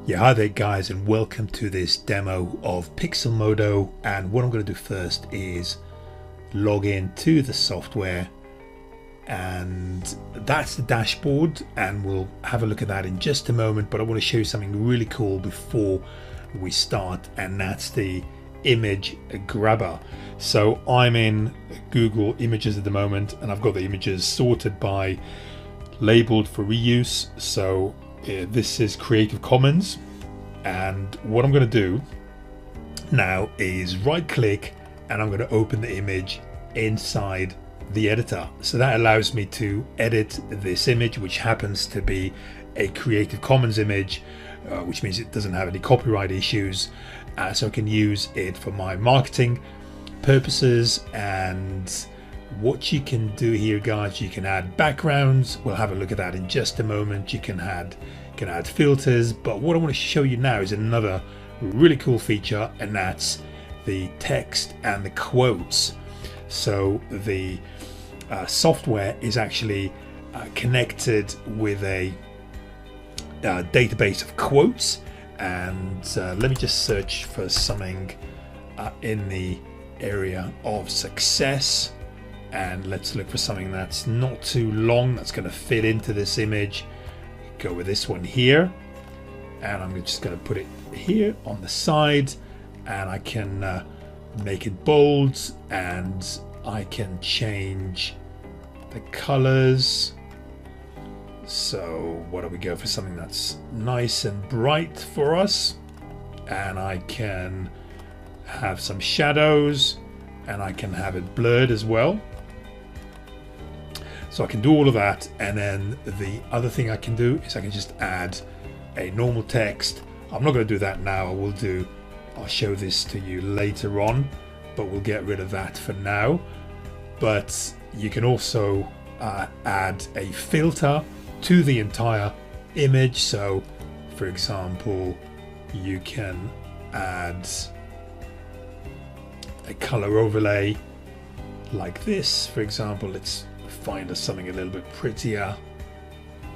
Yeah, hi there guys, and welcome to this demo of PixelModo. And what I'm going to do first is log in to the software, and that's the dashboard, and we'll have a look at that in just a moment. But I want to show you something really cool before we start, and that's the image grabber. So I'm in Google Images at the moment, and I've got the images sorted by labeled for reuse. So this is Creative Commons, and what I'm going to do now is right click and I'm going to open the image inside the editor. So that allows me to edit this image, which happens to be a Creative Commons image, which means it doesn't have any copyright issues, so I can use it for my marketing purposes. And what you can do here, guys, you can add backgrounds. We'll have a look at that in just a moment. You can add filters, but what I want to show you now is another really cool feature, and that's the text and the quotes. So the software is actually connected with a database of quotes, and let me just search for something in the area of success, and let's look for something that's not too long, that's going to fit into this image. Go with this one here, and I'm just going to put it here on the side, and I can make it bold, and I can change the colors. So what do we go for? Something that's nice and bright for us, and I can have some shadows, and I can have it blurred as well. So I can do all of that, and then the other thing I can do is I can just add a normal text. I'm not going to do that now. I'll show this to you later on, but we'll get rid of that for now. But you can also add a filter to the entire image. So for example, you can add a color overlay like this. For example, let's find us something a little bit prettier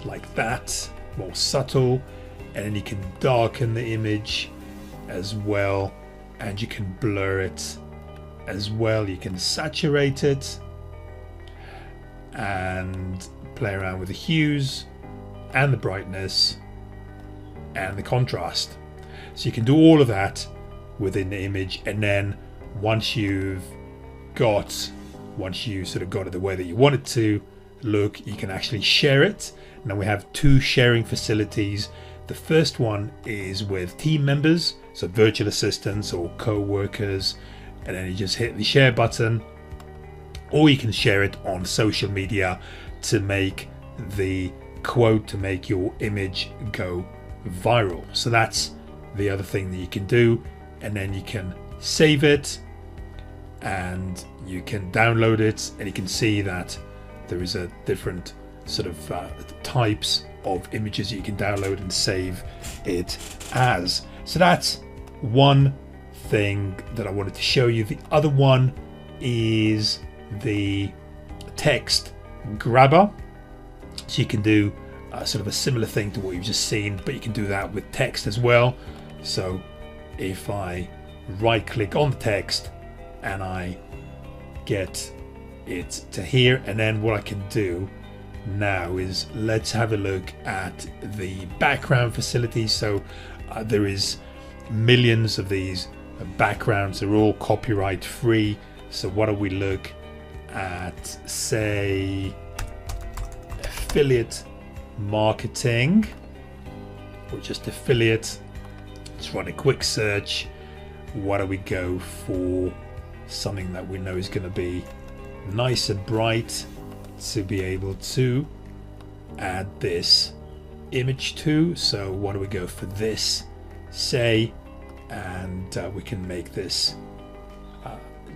like that, more subtle, and then you can darken the image as well, and you can blur it as well. You can saturate it and play around with the hues and the brightness and the contrast. So you can do all of that within the image, and then once you sort of got it the way that you want it to look, you can actually share it. Now we have two sharing facilities. The first one is with team members, so virtual assistants or co-workers, and then you just hit the share button, or you can share it on social media to make the quote, to make your image go viral. So that's the other thing that you can do, and then you can save it and you can download it, and you can see that there is a different sort of types of images you can download and save it as. So that's one thing that I wanted to show you. The other one is the text grabber. So you can do sort of a similar thing to what you've just seen, but you can do that with text as well. So if I right click on the text and I get it to here, and then what I can do now is let's have a look at the background facility. So there is millions of these backgrounds. They're all copyright free. So what do we look at? Say affiliate marketing, or just affiliate. Let's run a quick search. What do we go for? Something that we know is going to be nice and bright to be able to add this image to. So what do we go for this, say, and we can make this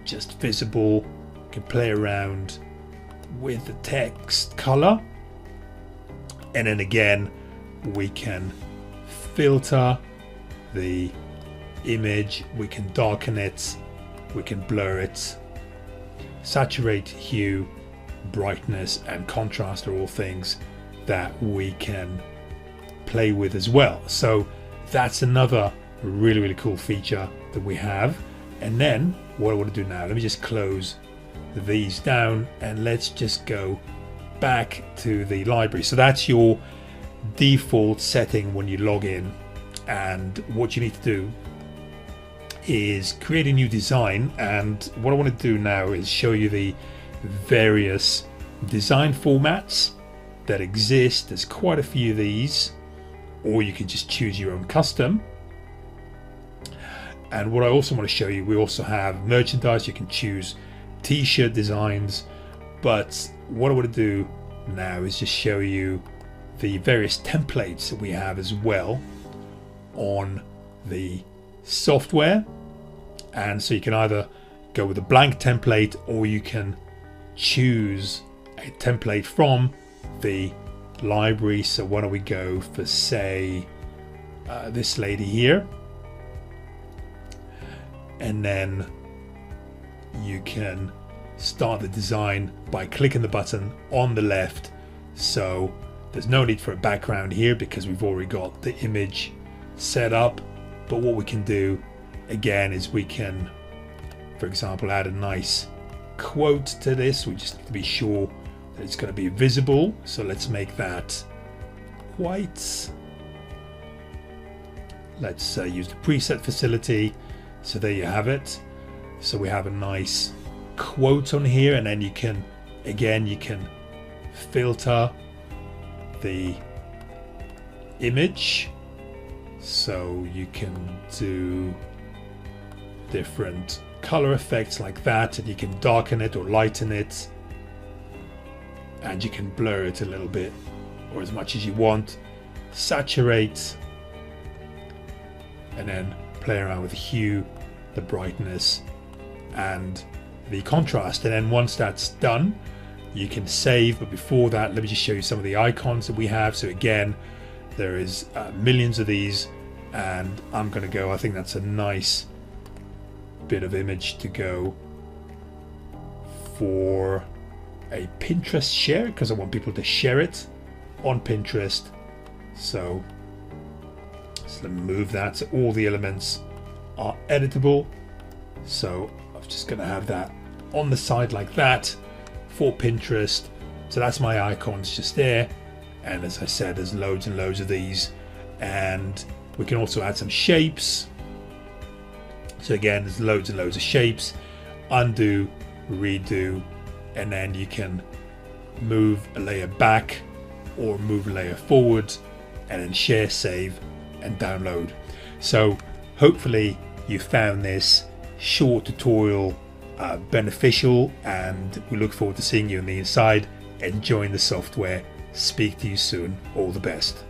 just visible. We can play around with the text color, and then again we can filter the image, we can darken it, we can blur it, saturate, hue, brightness and contrast are all things that we can play with as well. So that's another really cool feature that we have. And then what I want to do now, let me just close these down and let's just go back to the library. So that's your default setting when you log in, and what you need to do is create a new design. And what I want to do now is show you the various design formats that exist. There's quite a few of these, or you can just choose your own custom. And what I also want to show you, we also have merchandise. You can choose t-shirt designs, but what I want to do now is just show you the various templates that we have as well on the software. And so you can either go with a blank template, or you can choose a template from the library. So why don't we go for, say, this lady here, and then you can start the design by clicking the button on the left. So there's no need for a background here because we've already got the image set up. But what we can do again is we can, for example, add a nice quote to this. We just have to be sure that it's going to be visible. So let's make that white. Let's use the preset facility. So there you have it. So we have a nice quote on here, and then you can, again, you can filter the image. So you can do different color effects like that, and you can darken it or lighten it, and you can blur it a little bit or as much as you want, saturate, and then play around with the hue, the brightness, and the contrast. And then once that's done, you can save. But before that, let me just show you some of the icons that we have. So again, there is millions of these, and I'm going to go, I think that's a nice bit of image to go for a Pinterest share, because I want people to share it on Pinterest. So let me move that so all the elements are editable. So I'm just going to have that on the side like that for Pinterest. So that's my icons just there. And as I said, there's loads and loads of these, and we can also add some shapes. So again, there's loads and loads of shapes. Undo, redo, and then you can move a layer back or move a layer forward, and then share, save, and download. So hopefully you found this short tutorial beneficial, and we look forward to seeing you on the inside, enjoying the software. Speak to you soon. All the best.